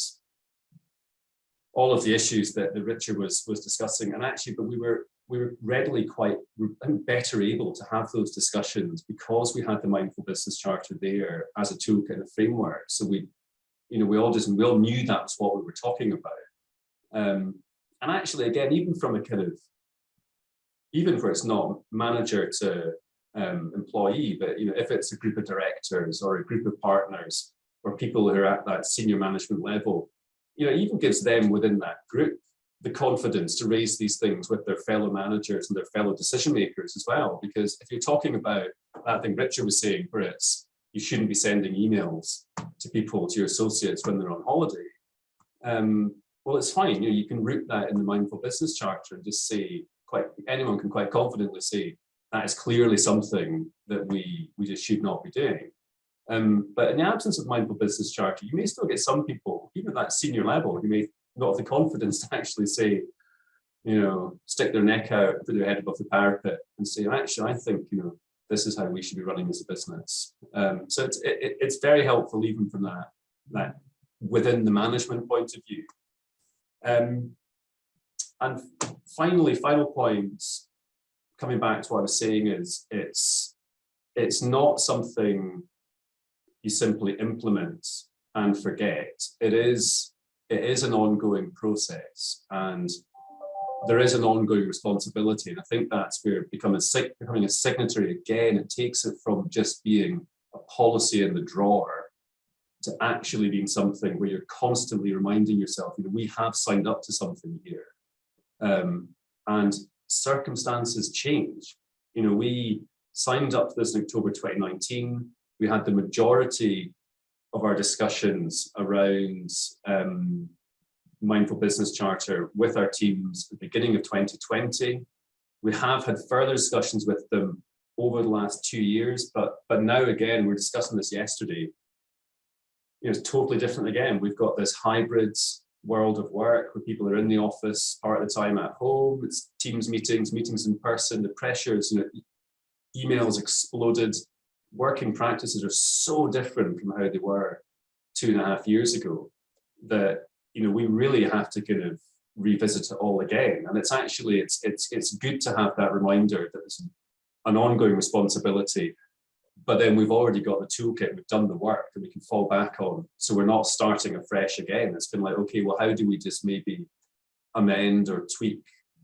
all of the issues that Richard was discussing, and actually, but we were readily better able to have those discussions because we had the Mindful Business Charter there as a toolkit and a framework. So we all knew that's what we were talking about. And actually, again, even where it's not manager to employee, but if it's a group of directors or a group of partners or people who are at that senior management level, it even gives them within that group the confidence to raise these things with their fellow managers and their fellow decision makers as well. Because if you're talking about that thing Richard was saying, where it's you shouldn't be sending emails to people, to your associates when they're on holiday, well, it's fine. You can root that in the Mindful Business Charter and just say, anyone can quite confidently say that is clearly something that we just should not be doing. But in the absence of Mindful Business Charter, you may still get some people, even at that senior level, who may not have the confidence to actually say, stick their neck out, put their head above the parapet and say, actually, I think, this is how we should be running as a business. So it's very helpful even from that within the management point of view. And final points, coming back to what I was saying, is it's not something you simply implement and forget. It is an ongoing process, and there is an ongoing responsibility. And I think that's where becoming a signatory, again, it takes it from just being a policy in the drawer to actually being something where you're constantly reminding yourself, we have signed up to something here. And circumstances change. We signed up to this in October 2019. We had the majority of our discussions around Mindful Business Charter with our teams at the beginning of 2020. We have had further discussions with them over the last 2 years, but now again, we're discussing this yesterday. It's totally different again. We've got this hybrid world of work where people are in the office part of the time, at home. It's Teams meetings in person. The pressures, emails exploded. Working practices are so different from how they were 2.5 years ago that we really have to kind of revisit it all again. And it's actually it's good to have that reminder that it's an ongoing responsibility. But then we've already got the toolkit, we've done the work that we can fall back on. So we're not starting afresh again. It's been like, okay, well, how do we just maybe amend or tweak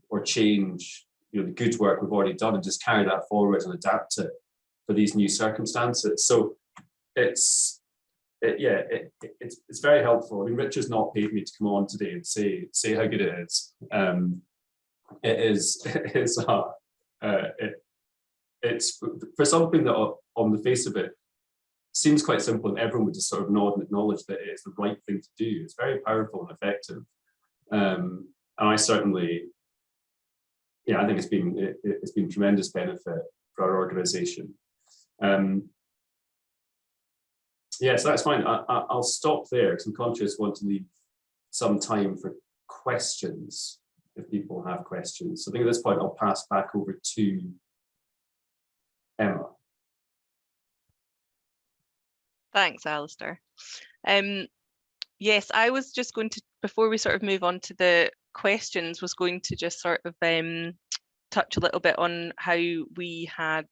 or change, the good work we've already done and just carry that forward and adapt it for these new circumstances. So it's very helpful. I mean, Richard's not paid me to come on today and say how good it is. It's for something that on the face of it seems quite simple and everyone would just sort of nod and acknowledge that it's the right thing to do. It's very powerful and effective. And I certainly yeah, I think it's been tremendous benefit for our organisation. Yeah, so that's fine. I'll stop there because I'm conscious I want to leave some time for questions if people have questions. So I think at this point I'll pass back over to Emma. Thanks, Alistair. Yes, I was just going to, before we sort of move on to the questions, was going to just sort of touch a little bit on how we had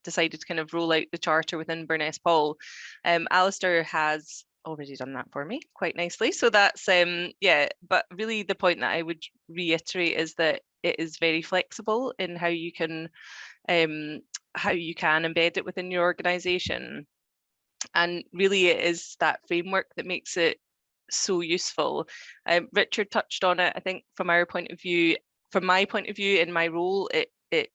decided to kind of roll out the charter within Burness Paul. Alistair has already done that for me quite nicely. So that's, yeah, but really the point that I would reiterate is that it is very flexible in how you can embed it within your organisation. And really it is that framework that makes it so useful. Richard touched on it. I think from our point of view, from my point of view in my role, it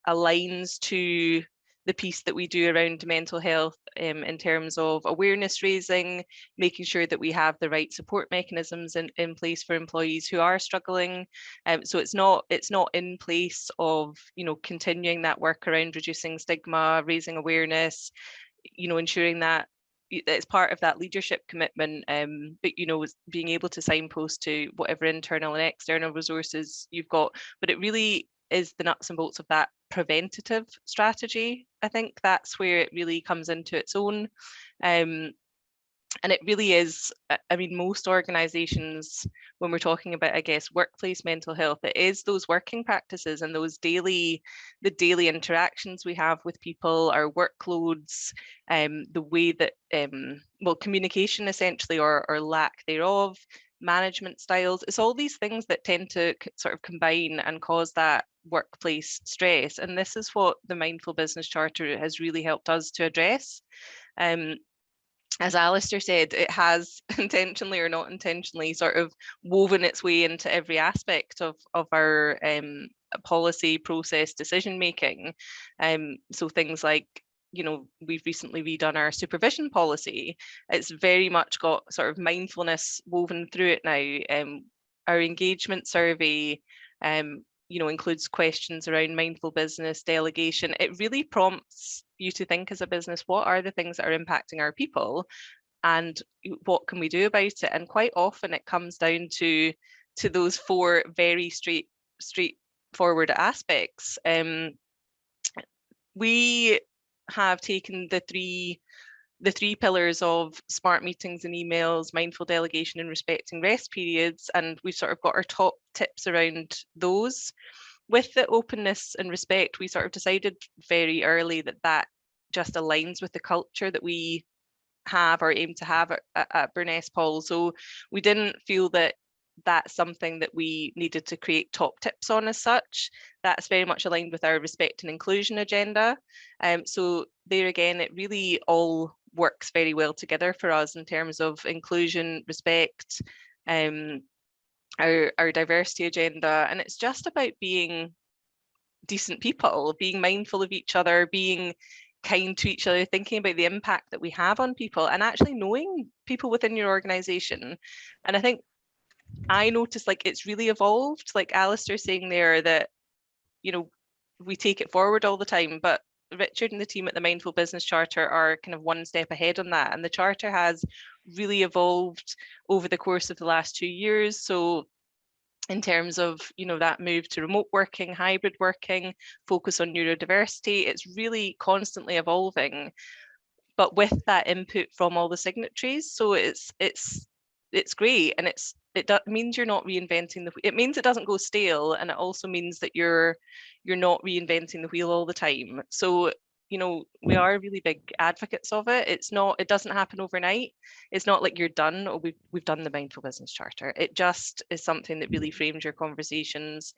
aligns to the piece that we do around mental health in terms of awareness raising, making sure that we have the right support mechanisms in place for employees who are struggling. So it's not in place of, you know, continuing that work around reducing stigma, raising awareness, you know, ensuring that it's part of that leadership commitment, but, you know, being able to signpost to whatever internal and external resources you've got. But it really is the nuts and bolts of that preventative strategy. I think that's where it really comes into its own. And it really is, I mean, most organizations, when we're talking about, I guess, workplace mental health, it is those working practices and those the daily interactions we have with people, our workloads, the way that, well, communication essentially or lack thereof, management styles, it's all these things that tend to sort of combine and cause that workplace stress. And this is what the Mindful Business Charter has really helped us to address. As Alistair said, it has intentionally or not intentionally sort of woven its way into every aspect of our policy process decision making. So things like, you know, we've recently redone our supervision policy. It's very much got sort of mindfulness woven through it now. Our engagement survey, you know, includes questions around mindful business, delegation. It really prompts you to think as a business, what are the things that are impacting our people and what can we do about it? And quite often it comes down to those four very straightforward aspects. We have taken the three pillars of smart meetings and emails, mindful delegation and respecting rest periods, and we've sort of got our top tips around those. With the openness and respect, we sort of decided very early that just aligns with the culture that we have or aim to have at Burness Paul. So we didn't feel that that's something that we needed to create top tips on as such. That's very much aligned with our respect and inclusion agenda. So there again, it really all works very well together for us in terms of inclusion, respect, our diversity agenda. And it's just about being decent people, being mindful of each other, being kind to each other, thinking about the impact that we have on people and actually knowing people within your organization. And I think I noticed like it's really evolved, like Alistair saying there that, you know, we take it forward all the time, but Richard and the team at the Mindful Business Charter are kind of one step ahead on that. And the charter has really evolved over the course of the last 2 years. So in terms of, you know, that move to remote working, hybrid working, focus on neurodiversity, it's really constantly evolving, but with that input from all the signatories. So it's great, and it means you're not reinventing it means it doesn't go stale, and it also means that you're not reinventing the wheel all the time. So, you know, we are really big advocates of it. It doesn't happen overnight. It's not like you're done, or we've done the Mindful Business Charter. It just is something that really frames your conversations.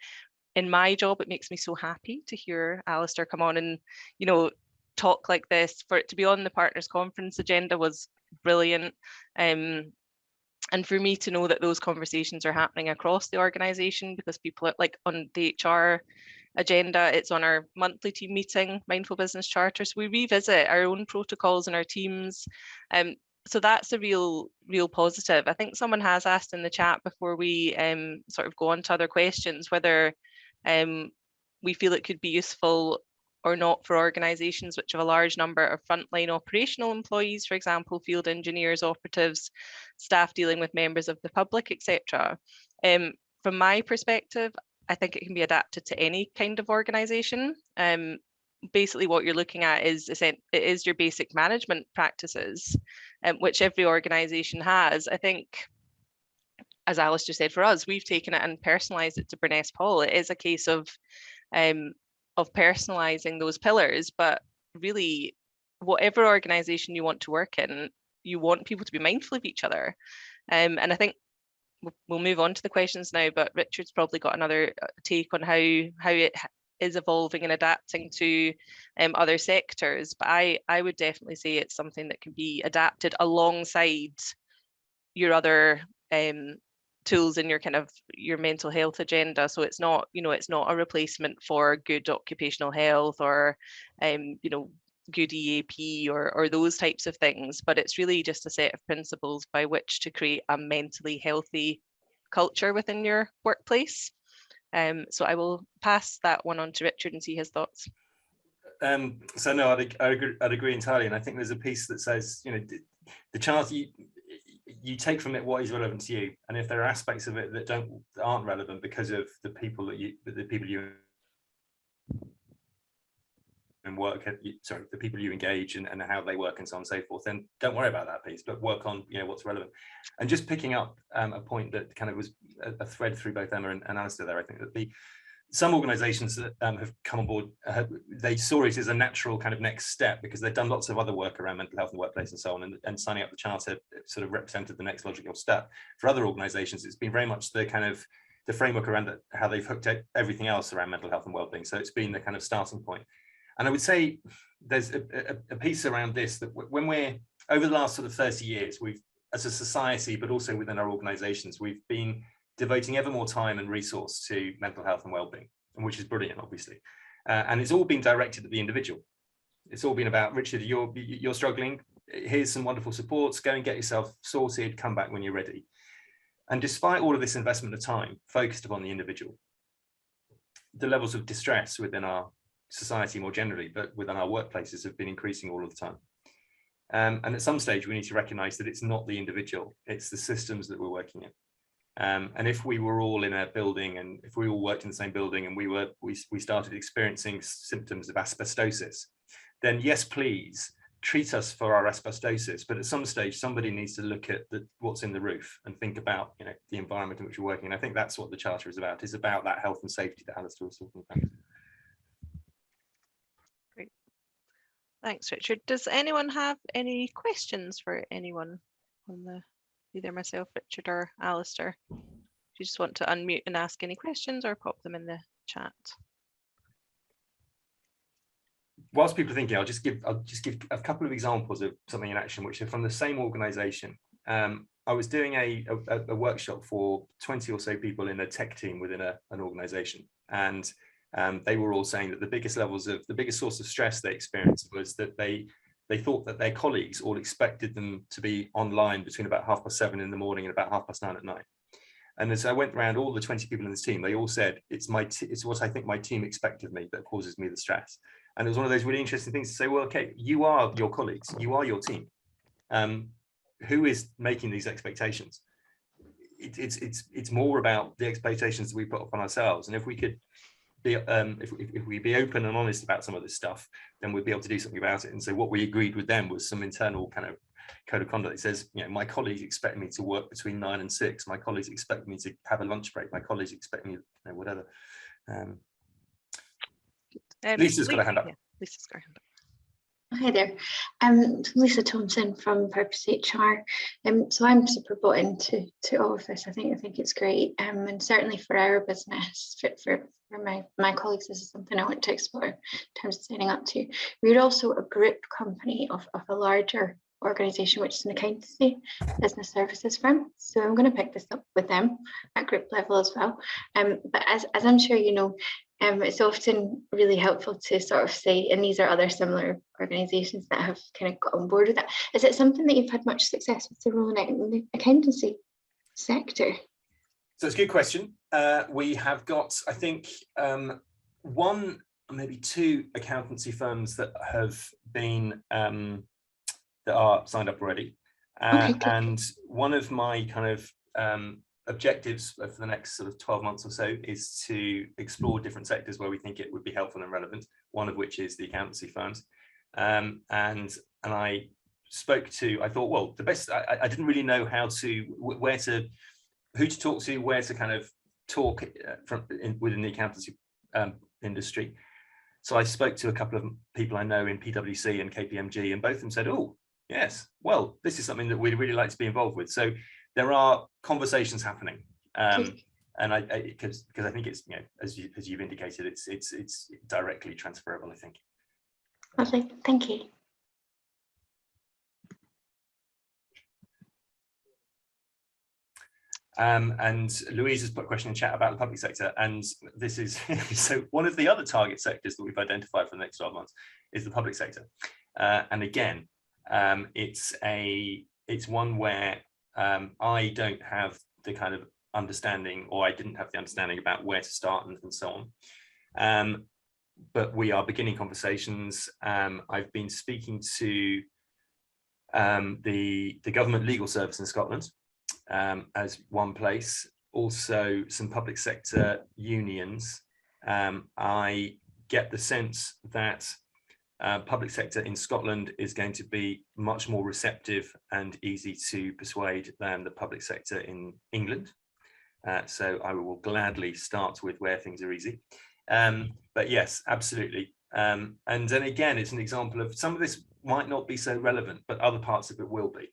In my job, it makes me so happy to hear Alistair come on and, you know, talk like this. For it to be on the Partners Conference agenda was brilliant. And for me to know that those conversations are happening across the organisation, because people are like on the HR agenda, it's on our monthly team meeting, Mindful Business Charter. So we revisit our own protocols and our teams. So that's a real positive. I think someone has asked in the chat before we sort of go on to other questions, whether We feel it could be useful or not for organisations which have a large number of frontline operational employees, for example, field engineers, operatives, staff dealing with members of the public, etc. From my perspective, I think it can be adapted to any kind of organisation. Basically, what you're looking at is your basic management practices, which every organisation has. I think, as Alistair said, for us, we've taken it and personalised it to Burness Paul. It is a case of personalising those pillars, but really, whatever organisation you want to work in, you want people to be mindful of each other. And I think we'll move on to the questions now, but Richard's probably got another take on how it is evolving and adapting to other sectors. But I would definitely say it's something that can be adapted alongside your other tools in your mental health agenda. So it's not, it's not a replacement for good occupational health or good EAP or those types of things, but it's really just a set of principles by which to create a mentally healthy culture within your workplace. So I will pass that one on to Richard and see his thoughts. So no, I'd agree entirely, and I think there's a piece that says, the charter, you take from it what is relevant to you, and if there are aspects of it that aren't relevant because of the people you work at, the people you engage and how they work and so on and so forth, then don't worry about that piece, but work on what's relevant. And just picking up a point that kind of was a thread through both Emma and Alistair there, I think that some organizations that have come on board, they saw it as a natural kind of next step because they've done lots of other work around mental health and workplace and so on, and signing up the charter sort of represented the next logical step. For other organizations, it's been very much the kind of the framework around how they've hooked everything else around mental health and wellbeing. So it's been the kind of starting point. And I would say there's a piece around this that when we're over the last sort of 30 years, we've, as a society, but also within our organizations, we've been devoting ever more time and resource to mental health and wellbeing, which is brilliant, obviously. And it's all been directed at the individual. It's all been about, Richard, you're struggling. Here's some wonderful supports. Go and get yourself sorted. Come back when you're ready. And despite all of this investment of time focused upon the individual, the levels of distress within our society more generally, but within our workplaces, have been increasing all of the time. And at some stage, we need to recognize that it's not the individual, it's the systems that we're working in. And if we were all in a building, and if we all worked in the same building, and we started experiencing symptoms of asbestosis, then yes, please treat us for our asbestosis. But at some stage, somebody needs to look at what's in the roof and think about the environment in which we're working. And I think that's what the charter is about. It's about that health and safety that Alistair was talking about. Thanks, Richard. Does anyone have any questions for anyone on either myself, Richard, or Alistair? If you just want to unmute and ask any questions or pop them in the chat. Whilst people are thinking, I'll just give a couple of examples of something in action, which are from the same organisation. I was doing a workshop for 20 or so people in a tech team within an organisation, and they were all saying that the biggest source of stress they experienced was that they thought that their colleagues all expected them to be online between about 7:30 in the morning and about 9:30 at night. And as I went around all the 20 people in this team, they all said, it's what I think my team expect of me that causes me the stress. And it was one of those really interesting things to say, well, okay, you are your colleagues, you are your team. Who is making these expectations? It's more about the expectations that we put upon ourselves. And if we could if we be open and honest about some of this stuff, then we'd be able to do something about it. And so what we agreed with them was some internal kind of code of conduct that says, my colleagues expect me to work between 9 and 6. My colleagues expect me to have a lunch break. My colleagues expect me, whatever. Lisa's got a hand up. Yeah, Lisa's got a hand up. Hi there, Lisa Thompson from Purpose HR. So I'm super bought into all of this. I think it's great, and certainly for our business, for my colleagues, this is something I want to explore in terms of signing up to. We're also a group company of a larger organisation, which is an accountancy business services firm. So I'm going to pick this up with them at group level as well. But as I'm sure you know, it's often really helpful to sort of say, and these are other similar organisations that have kind of got on board with that. Is it something that you've had much success with, the rolling out in the accountancy sector? So it's a good question. We have got, I think, one, maybe two accountancy firms that have been, that are signed up already. Okay, good. And one of my kind of objectives for the next sort of 12 months or so is to explore different sectors where we think it would be helpful and relevant, one of which is the accountancy firms. And I spoke to, I thought, well, the best, I didn't really know how to, who to talk to, where to kind of talk within the accountancy industry. So I spoke to a couple of people I know in PwC and KPMG, and both of them said, oh, yes, well, this is something that we'd really like to be involved with. So there are conversations happening. And because I think it's, you know, as you've indicated, it's directly transferable, I think. Lovely, thank you. And Louise has put a question in chat about the public sector, and this is so one of the other target sectors that we've identified for the next 12 months is the public sector. And again, it's one where I don't have the kind of understanding, or I didn't have the understanding about where to start and so on. But we are beginning conversations. I've been speaking to the government legal service in Scotland as one place, also some public sector unions. I get the sense that public sector in Scotland is going to be much more receptive and easy to persuade than the public sector in England. So I will gladly start with where things are easy. But yes, absolutely. And then again, it's an example of some of this might not be so relevant, but other parts of it will be.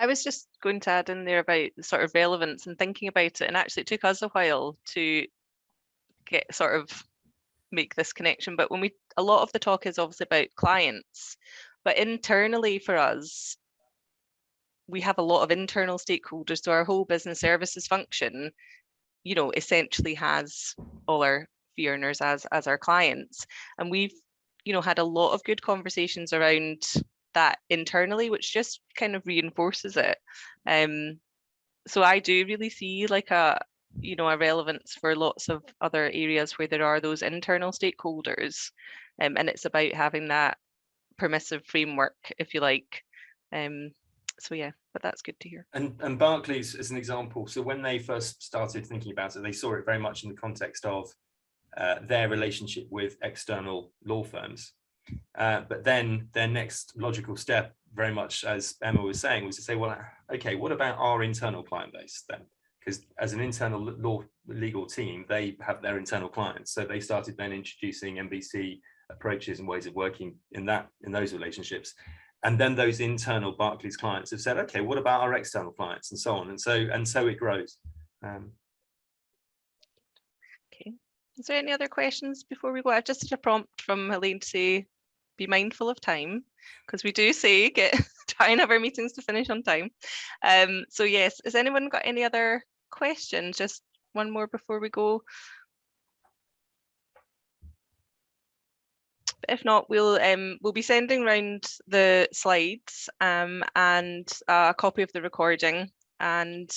I was just going to add in there about the sort of relevance and thinking about it, and actually it took us a while to get sort of make this connection, but when a lot of the talk is obviously about clients, but internally for us, we have a lot of internal stakeholders. So our whole business services function, you know, essentially has all our fee earners as our clients, and we've, you know, had a lot of good conversations around that internally, which just kind of reinforces it. So I do really see like a relevance for lots of other areas where there are those internal stakeholders, and it's about having that permissive framework, if you like. So yeah, but that's good to hear. And Barclays, as an example, so when they first started thinking about it, they saw it very much in the context of their relationship with external law firms. But then their next logical step, very much as Emma was saying, was to say, well, okay, what about our internal client base then? Because as an internal legal team, they have their internal clients. So they started then introducing MBC approaches and ways of working in those relationships. And then those internal Barclays clients have said, okay, what about our external clients, and so on. And so it grows. Okay. Is there any other questions before we go? I've just had a prompt from Helene to say, be mindful of time, because we do say try and have our meetings to finish on time. So yes, has anyone got any other questions? Just one more before we go. If not, we'll be sending around the slides and a copy of the recording, and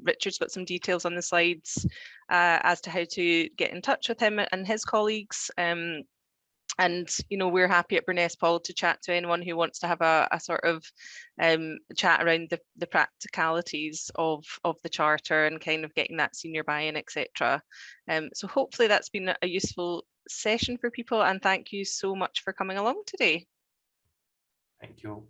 Richard's got some details on the slides as to how to get in touch with him and his colleagues. And you know, we're happy at Burness Paul to chat to anyone who wants to have a sort of chat around the practicalities of the charter and kind of getting that senior buy-in, etc. So hopefully that's been a useful session for people, and thank you so much for coming along today. Thank you.